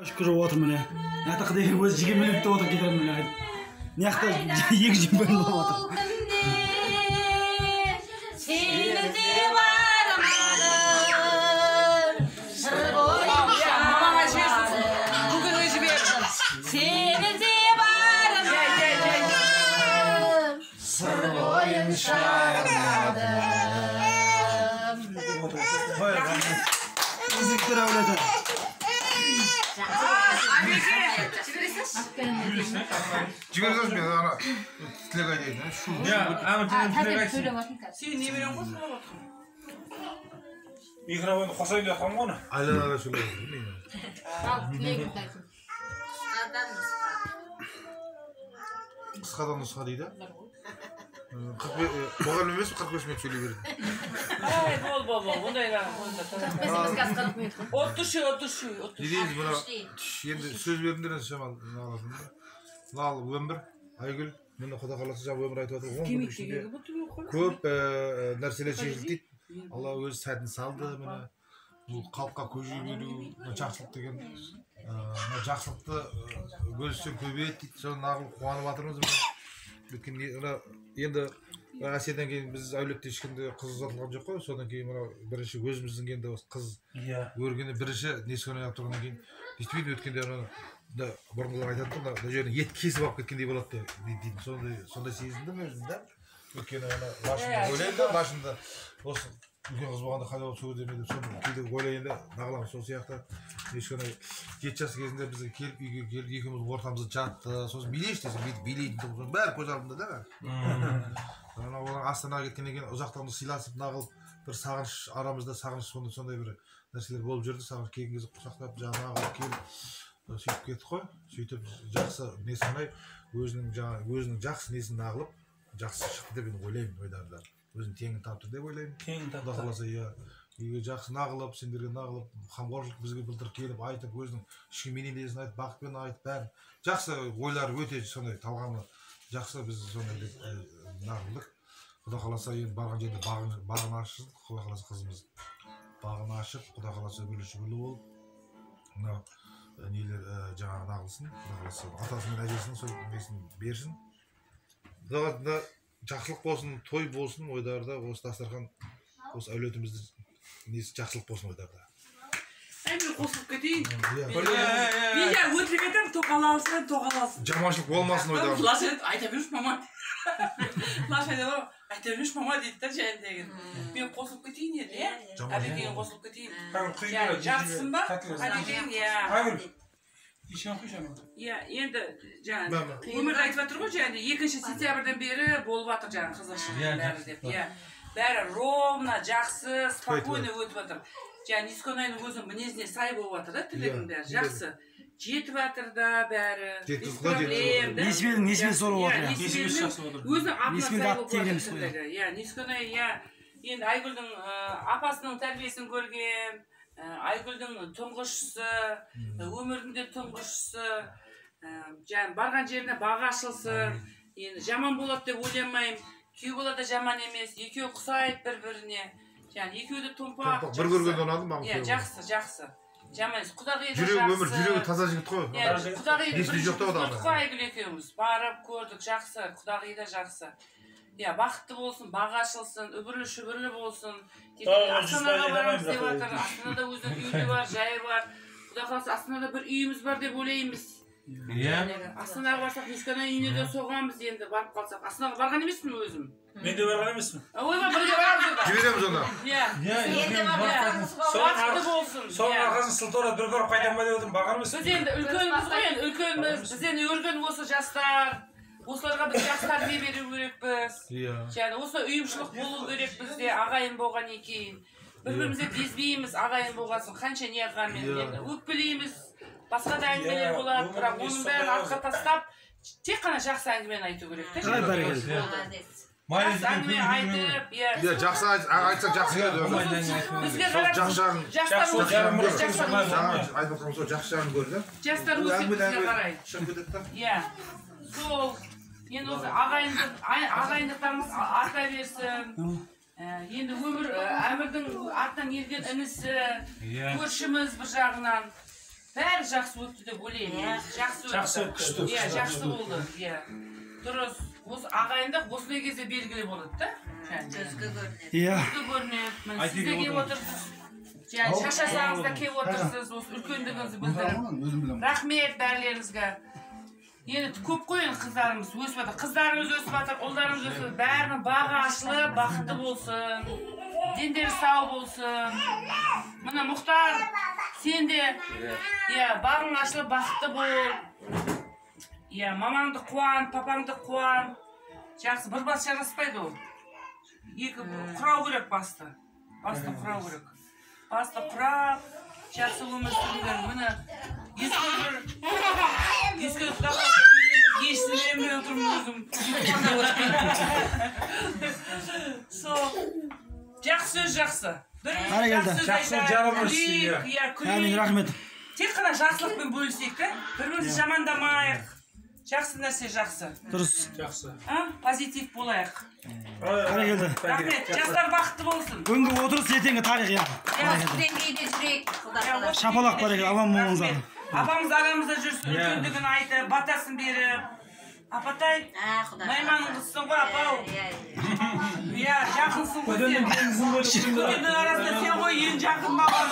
Шүкір отыр міне. Ятық деген өзі жеге мөлікті отыр кетірім міне. Неяқта екі жем бөлім болып отыр. Müzikler öyle. Çıkaracağız bir ana. Tilek aydı. Şu. Ya ama tilek aydı. Sen ne biliyorsun kız? Mikrofonu koşayım da tamam mı? Aylanlara söyle. Al, tilek aydı. Kıskadan nuska deydi. Boğal emez 45 minut söyleyiverin. Ay bol. Bunday var. Mesela biz kaskalık mı yaptık? Otur. Dediğiniz buna şimdi söz verdiğiniz Şamal ağlasında. Nal ömür, Aygül, meni Xudo xolasa jab ömür aytib o'tib 10 kun ichida ko'p narsalar chekildi. Alloh o'z sadini saldi mana bu xalqqa ko'zib beru, yaxshilik degan yaxshilikni bo'lishni ko'payt deydi. Shuni naql quvonib o'tirmiz. Lekin endi Asiyadan keyin biz avlodda hech kimda qiz uzatılgan yo'q-ku. So'ndan keyin mana birinchi o'zimizning endi qiz o'rgini birinchi nechkani olib turgandan keyin действительно o'tganda da burunlar aytadi da joyni yet kesib olib ketgandek bo'ladi deydi. Sonda sezdim o'zimda. O'tkani ana o'ylaydi boshida o'sha ulkan qiz bo'lganda hali suv demedi. Sonda kelib o'ylaydi naqlam сол сияқты nechkani 7 yosh kezinde biz kelib uyga kelib ikimiz o'rtamizda jatdi. So'z bilish desa bileydi bari ko'z oldimda da. Ana ular Astaнаga ketgandan keyin uzoqdan silasib naql bir sog'inish aramizda sog'inish sonday bir narsalar bo'lib жүрді. Sog'inish kelgan кезде quchoqlab жаңағы kelib сөйтіп кетті ғой. Сөйтіп жақсы несін айып, өзінің жақсы несін нағылып, жақсы шықты деп мен ойлаймын ойдарда. Өзінің теңін тапты деп ойлаймын. Теңін тапты. Құда қаласа, үйге жақсы нағылып, сендерге нағылып, қамқорлық бізге былтыр келіп айтып, өзінің ішкі менелесін айтып, бақытпен айтып, бәрін. Жақсы ойлары өте сондай талғамы. Жақсы біз сондай деп нағылдық. Құда қаласа, енді барған жерде бағын ашып, Құда қаласа қызымыз бағын ашып, Құда қаласа өбілі болып. Нелер жаңағы нағылсын, атасы мен әжесінің сол несін берсін. Құдағатында жақсылық болсын, той болсын ойдарда, осы дастархан, осы әулетімізді несі жақсылық болсын ойдарда. Әмір қосылып кетейін. Мен өтірік етем, тоқаласын. Жаманшылық болмасын ойдарда. Лаш айта беруші мама. Лаш айта беруші мама дейді да жәндеген. Мен қосылып кетейін еді, әбекең қосылып кетейін. Жақсың ба? Әбекең, енді өмірді айтып жатыр ғой, 2 сентябрьден бері болып жатыр қызыршылық бәрі деп. Бәрі ровно, жақсы, спокойно өтіп жатыр. Нисконайның өзінің мінезіне сай болып жатыр да, тілегің бәрі жақсы. Жетіп жатыр да бәрі, без проблем. Несібен солып отыр. Өзінің апына сай болып жатыр тілегі. Нисконай, енді Айгүлдің апасының тәрбиесін көрген, Айгүлдің тұңғышысы, өмірінде тұңғышысы, барған жеріне баға ашылсын. Енді жаман болады деп ойламаймын. Күйеу болады жаман емес, екеуі ұқсайды бір-біріне. Екеуі де томпақ. Bir көргенде ұнады маған күйеуі. Жақсы. Жаман емес. Құдағиы да жақсы. өмір, жүрегі таза жігіт қой. Құдағиы бірінші көрдік қой Айгүл екеуміз. Барып көрдік, жақсы. Құдағиы да жақсы. Бақытты болсын, баға ашылсын, үбірлі болсын. Астанаға барамыз деп жатыр. Астанада өзінің үйі бар, жайы бар. Құда қаласа Астанада бір үйіміз бар деп ойлаймыз. Астанаға барсақ, Нискана үйіне де соғамыз енді барып қалсақ. Астанаға барған емеспін өзім. Мен де барған емеспін. Ойба, бірге барамыз еді. Жібереміз онда. Бақытты болсын. Соның арқасын сылтора бір көріп қайтам ба деп отырмын, барған емеспін. Біз енді үлкенбіз ғой, үлкенбіз. Біз енді өрген осы жастар. Осыларға біз жақсы тәрбие беру керекпіз. Осы ұйымшылық болу керек бізде ағайын болған екен. Бір-бірімізде безбейміз ағайын болғасын. Қанша не ағамен өкпелейміз. Басқа да әңгімелер болады, бірақ оның бәрін артқа тастап, тек қана жақсы әңгімені айту керек. Жақсы әңгіме айтып, жақсы айтсақ жақсы келеді. Бізге қарап жастар өсіп бізге қарайды. Сол, енді осы ағайындықтарымыз арта берсін. Енді өмір әмірдің артынан ерген інісі, көршіміз бір жағынан. бәрі жақсы өтті деп ойлаймын. Жақсы өтті. Иә, жақсы болды. Иә. Дұрыс. Осы ағайындық осындай кезде белгілі болады да? Көзге көрінеді. Иә. Көзге көрінеді. Сіз де келіп отырсыз. Шашасаңыз да келіп отырсыз. Осы үлкендігіңізді білдіріп. Рахмет бәрлеріңізге. Енді көп қой енді қыздарымыз өсіп жатыр. Қыздарымыз өсіп жатыр, ұлдарымыз өсіп жатыр. Бәрінің бағы ашылып, бақытты болсын. Дендері сау болсын. Мына Мұхтар, сен де бағың ашылып, бақытты бол. Мамаңды қуан, папаңды қуан. Жақсы, бір бас жараспайды ол. Екі құрау керек басты. Басты құрау керек. Басты құрап, жақсы өмір сүріңдер. Міне еске ешсін мен отырмын өзім. Жақсы сөз жақсы. Жақсы жарылмыз. Әмин, рахмет. Тек қана жақсылықпен бөлісейік та. Бір-бірімізді жамандамайық. Жақсы нәрсе жақсы. Дұрыс. Жақсы. Позитив болайық. Бәрекелді. Рахмет. Жастар бақытты болсын. Бүгінгі отырыс ертеңгі тарих иә. Деңгейде жүрейік. Шапалақ бәрекелді, аман болыңыздар. Апамыз арамызда жүрсін, үлкендігін айтып, батасын беріп. Апатай, Найманның қызсың ғой, апау. Иә, жақынсың ғой сен. Көденнің арасында сен ғой, ең жақын маған.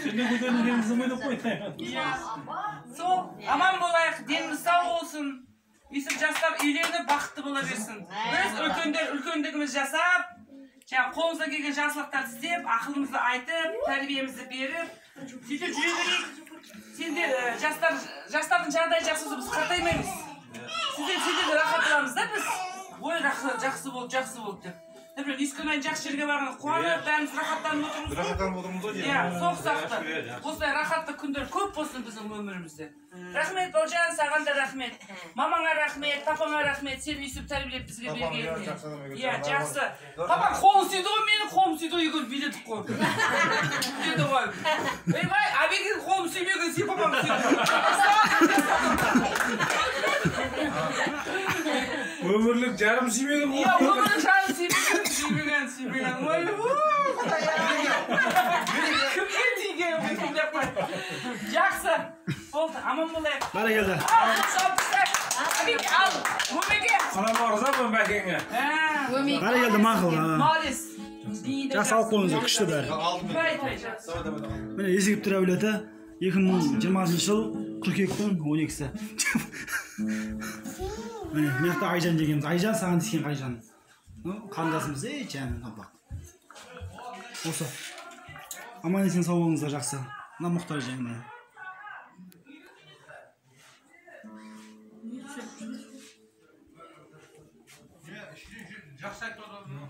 Сенде көденің қызың ғой деп қойды. Сол, аман болайық, деніміз сау болсын. Өйсіп жастар үйленіп бақытты бола берсін. Біз үлкендігіміз жасап, қолымыздан келген жақсылықтарды істеп, ақылымызды айтып, тәрбиемізді беріп, сөйтіп жүре берейік. Сендер жастардың жағдайы жақсы болса, біз қартаймаймыз. Сендер рахат аламыз да біз. Ой, жақсы болды деп. Например, ескінайын жақсы жерге барғанда қуанып, бәріміз рахаттанып отырмыз. Рахаттанып отырмыз ғой. Иә, соқсақты. Осылай рахатты күндер көп болсын біздің өмірімізде. Рахмет, Бауыржан, саған да рахмет. Мамаңа рахмет, папаңа рахмет. Сен өйсіп тәрбиелеп бізге берген. Иә, жақсы. Папаң қолын сүйді ғой, менің қолым сүйді ғой, екеуін биледік қой. Деді ғой. Ойбай, абекең қолым сүймеген, сен папаң сүйді. Өмірлік жарым сүймеген ғой. Иә, өмірлік жарым сүймеген. Ой, кімге тиген, кімге қой. Жақсы. Болды, аман болайық. Бәрекелді. Абеке, ал, өмеге. Қана барыза бұл бәкеңе. Бәрекелді, мақұл. Молодец. Жақсы алып қойыңыздар, күшті бәрі. Міне Есекті әулеті 2020 жыл қыркүйектің 12-сі. Міне, мені Айжан дегеніміз. Айжан, саған дескен Айжан. Қандасымыз, жаным, апақ. Осы. Аман есен сау болыңыздар, жақсы. Мына Мұхтар жеңі. Жақсы айтып отырмын.